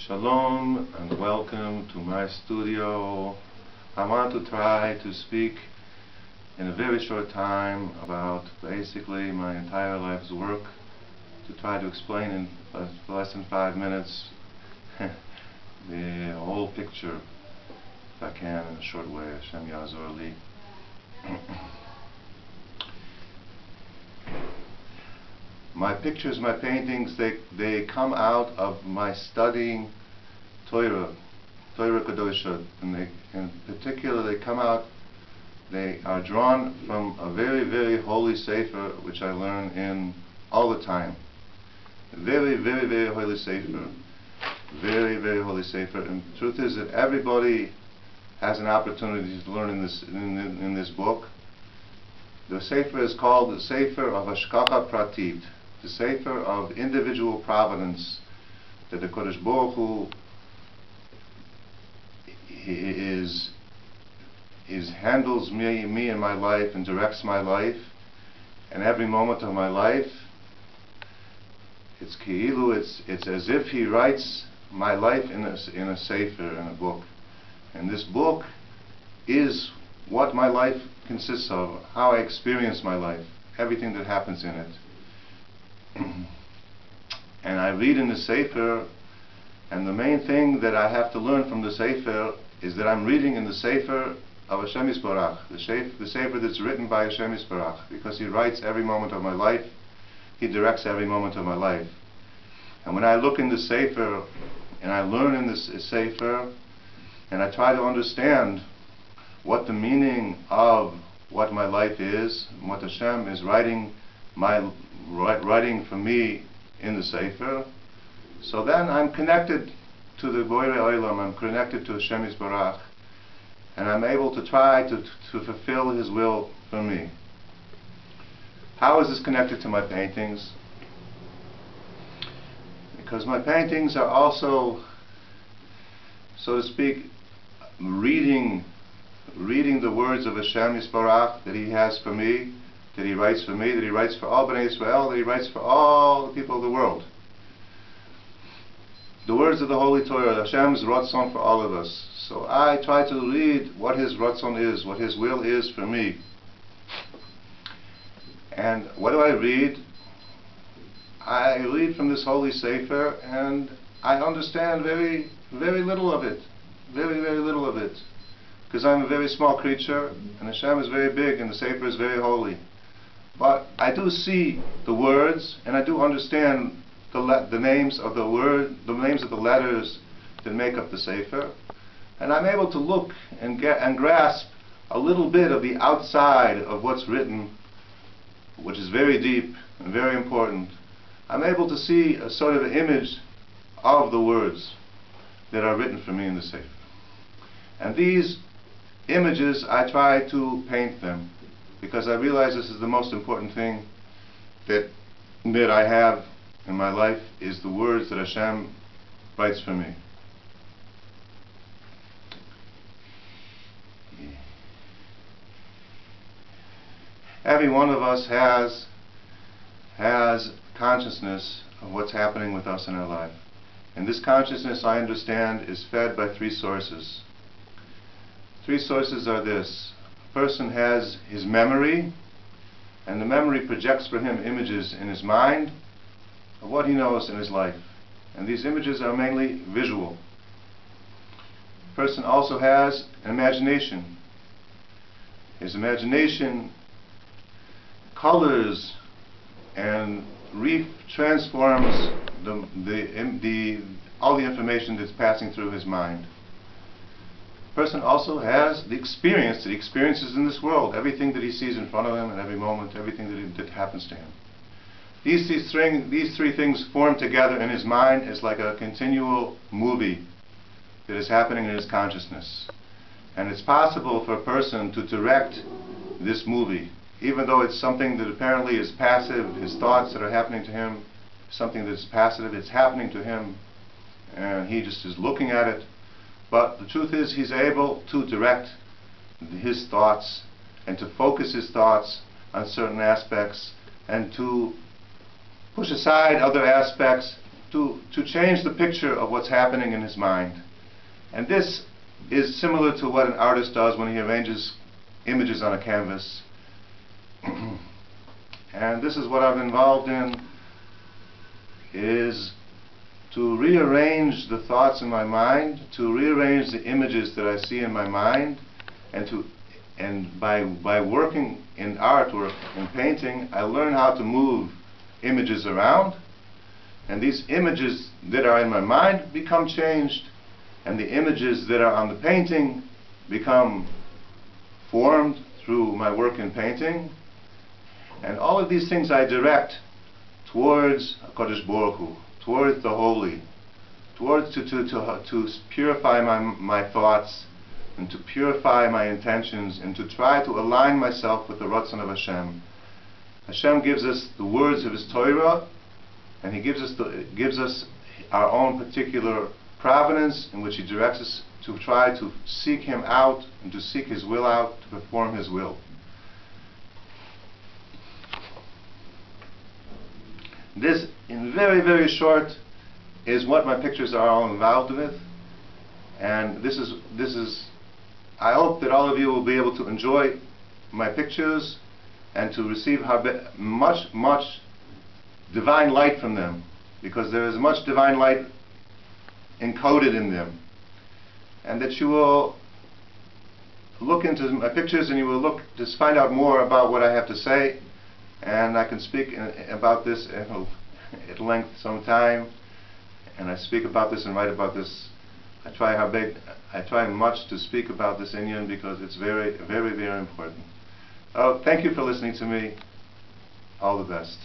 Shalom and welcome to my studio. I want to try to speak in a very short time about basically my entire life's work, to try to explain in less than 5 minutes the whole picture, if I can, in a short way. Hashem Ya'azor Li. My pictures, my paintings, they come out of my studying Torah Kadosha, and in particular they are drawn from a very, very holy sefer which I learn in all the time. Very, very, very holy sefer. Very, very holy sefer. And the truth is that everybody has an opportunity to learn in this book. The sefer is called the sefer of hashgachat pratit, the sefer of individual providence, that the Kodesh Baruch Hu handles me in my life and directs my life, and every moment of my life. It's ki'ilu, it's as if he writes my life in a sefer, in a book. And this book is what my life consists of, how I experience my life, everything that happens in it. And I read in the sefer, and the main thing that I have to learn from the sefer is that I'm reading in the sefer of Hashem Yisbarach, the sefer that's written by Hashem Yisbarach, because he writes every moment of my life, he directs every moment of my life. And when I look in the sefer, and I learn in this sefer, and I try to understand what the meaning of what my life is, and what Hashem is writing for me in the sefer, so then I'm connected to the Borei Olam, I'm connected to Hashem Yisbarach, and I'm able to try to fulfill His will for me. How is this connected to my paintings? Because my paintings are also, so to speak, reading the words of Hashem Yisbarach that He has for me, that He writes for me, that He writes for all Bnei Israel, that He writes for all the people of the world. The words of the Holy Torah, Hashem's Ratzon for all of us. So I try to read what His Ratzon is, what His will is for me. And what do I read? I read from this holy sefer, and I understand very, very little of it. Very, very little of it. Because I'm a very small creature, and Hashem is very big, and the sefer is very holy. But I do see the words, and I do understand the names of the names of the letters that make up the sefer, and I'm able to look and grasp a little bit of the outside of what's written, which is very deep and very important. I'm able to see a sort of image of the words that are written for me in the sefer, and these images I try to paint them, because I realize this is the most important thing that I have in my life, is the words that Hashem writes for me. Every one of us has consciousness of what's happening with us in our life. And this consciousness, I understand, is fed by 3 sources. 3 sources are this. A person has his memory, and the memory projects for him images in his mind of what he knows in his life. And these images are mainly visual. A person also has an imagination. His imagination colors and transforms all the information that's passing through his mind. A person also has the experience that he experiences in this world, everything that he sees in front of him, and every moment, everything that happens to him. These 3 things form together in his mind as like a continual movie that is happening in his consciousness. And it's possible for a person to direct this movie, even though it's something that apparently is passive. His thoughts that are happening to him, something that's passive, it's happening to him, and he just is looking at it. But the truth is, he's able to direct his thoughts and to focus his thoughts on certain aspects, and to push aside other aspects to change the picture of what's happening in his mind. And this is similar to what an artist does when he arranges images on a canvas. And this is what I'm involved in, is to rearrange the thoughts in my mind, to rearrange the images that I see in my mind, and by working in art or in painting, I learn how to move images around, and these images that are in my mind become changed, and the images that are on the painting become formed through my work in painting. And all of these things I direct towards HaKadosh Baruch Hu, towards the holy, towards to purify my thoughts, and to purify my intentions, and to try to align myself with the Ratzon of Hashem. Hashem gives us the words of His Torah, and He gives us our own particular providence in which He directs us to try to seek Him out and to seek His will out, to perform His will. This, in very, very short, is what my pictures are all involved with, and this is. I hope that all of you will be able to enjoy my pictures and to receive much divine light from them, because there is much divine light encoded in them, and that you will look into my pictures and you will look to find out more about what I have to say. And I can speak about this at length sometime, and I speak about this and write about this. I try much to speak about this inyan because it's very, very, very important. Oh, thank you for listening to me. All the best.